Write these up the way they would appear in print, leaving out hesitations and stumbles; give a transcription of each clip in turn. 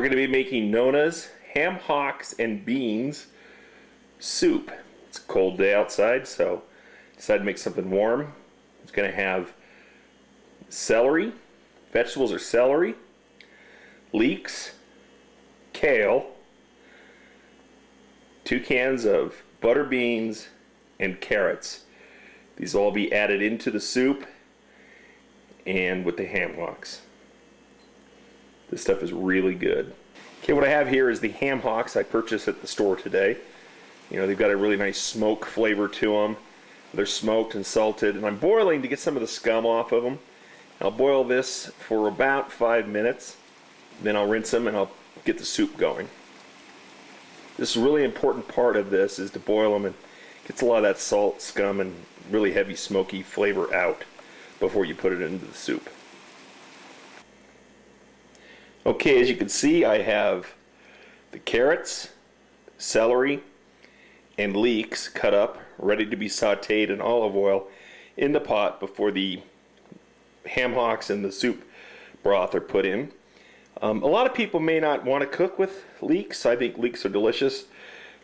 going to be making Nona's ham hocks and beans soup. It's a cold day outside, so I decided to make something warm. It's going to have celery. Vegetables are celery, leeks, kale, 2 cans of butter beans, and carrots. These will all be added into the soup and with the ham hocks. This stuff is really good. Okay, what I have here is the ham hocks I purchased at the store today. You know, they've got a really nice smoke flavor to them. They're smoked and salted, and I'm boiling to get some of the scum off of them. I'll boil this for about 5 minutes, then I'll rinse them and I'll get the soup going. This is a really important part of this, is to boil them and gets a lot of that salt, scum, and really heavy smoky flavor out before you put it into the soup. Okay, as you can see, I have the carrots, celery, and leeks cut up, ready to be sauteed in olive oil in the pot before the ham hocks and the soup broth are put in. A lot of people may not want to cook with leeks. I think leeks are delicious.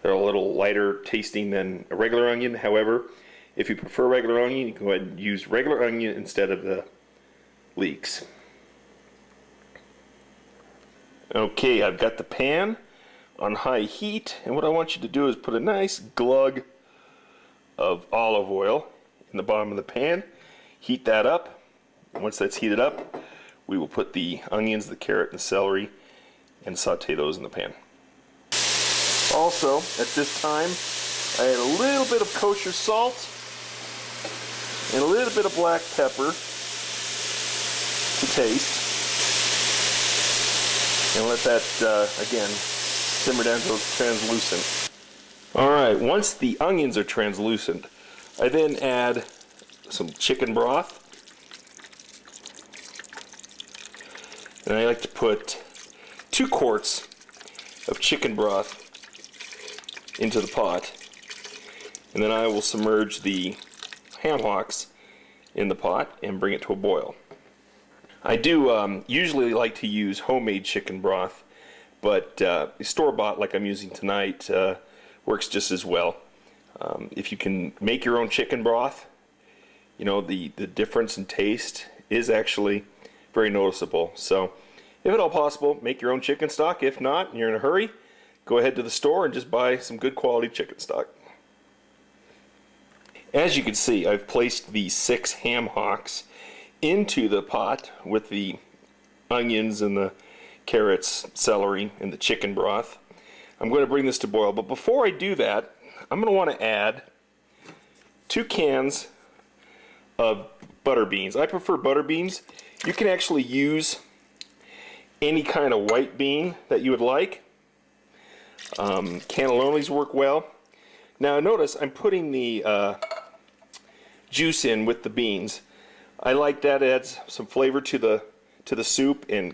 They're a little lighter tasting than a regular onion. However, if you prefer regular onion, you can go ahead and use regular onion instead of the leeks. Okay, I've got the pan on high heat, and what I want you to do is put a nice glug of olive oil in the bottom of the pan. Heat that up. Once that's heated up, we will put the onions, the carrot, and the celery and saute those in the pan. Also, at this time, I add a little bit of kosher salt and a little bit of black pepper to taste. And let that, again, simmer down until it's translucent. Alright, once the onions are translucent, I then add some chicken broth. And I like to put 2 quarts of chicken broth into the pot. And then I will submerge the ham hocks in the pot and bring it to a boil. I do usually like to use homemade chicken broth, but store-bought like I'm using tonight works just as well. If you can make your own chicken broth, you know, the difference in taste is actually very noticeable. So if at all possible, make your own chicken stock. If not, and you're in a hurry, go ahead to the store and just buy some good quality chicken stock. As you can see, I've placed the 6 ham hocks into the pot with the onions and the carrots, celery, and the chicken broth. I'm going to bring this to boil, but before I do that, I'm going to want to add 2 cans of butter beans. I prefer butter beans. You can actually use any kind of white bean that you would like. Cannellonis work well. Now notice I'm putting the juice in with the beans. I like that. It adds some flavor to the soup and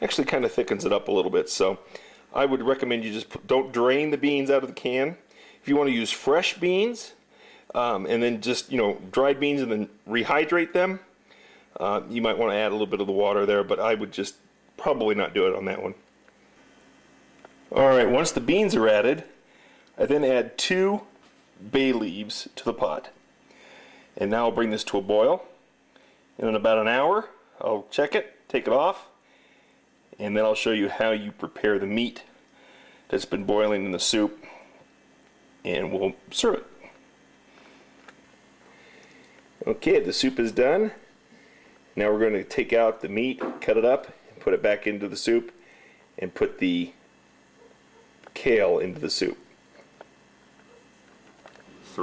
actually kind of thickens it up a little bit. So I would recommend you just don't drain the beans out of the can. If you want to use fresh beans and then just, you know, dried beans and then rehydrate them, you might want to add a little bit of the water there, but I would just probably not do it on that one. Alright, once the beans are added, I then add 2 bay leaves to the pot. And now I'll bring this to a boil. And in about an hour, I'll check it, take it off, and then I'll show you how you prepare the meat that's been boiling in the soup, and we'll serve it. Okay, the soup is done. Now we're going to take out the meat, cut it up, and put it back into the soup, and put the kale into the soup. So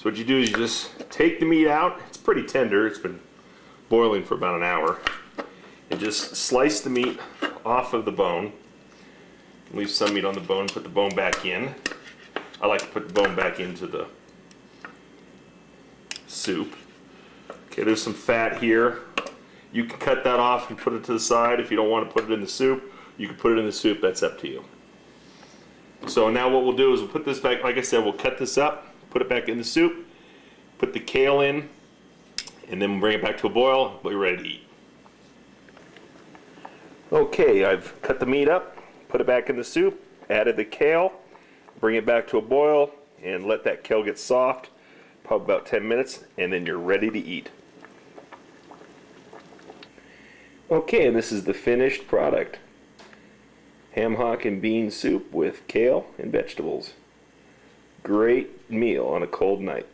what you do is you just take the meat out. It's pretty tender. It's been boiling for about an hour. And just slice the meat off of the bone. Leave some meat on the bone, put the bone back in. I like to put the bone back into the soup. Okay, there's some fat here. You can cut that off and put it to the side. If you don't want to put it in the soup, you can put it in the soup. That's up to you. So now what we'll do is we'll put this back. Like I said, we'll cut this up, put it back in the soup, put the kale in, and then we'll bring it back to a boil. We'll be ready to eat. Okay, I've cut the meat up, put it back in the soup, added the kale, bring it back to a boil, and let that kale get soft, probably about 10 minutes, and then you're ready to eat. Okay, and this is the finished product. Ham hock and bean soup with kale and vegetables. Great meal on a cold night.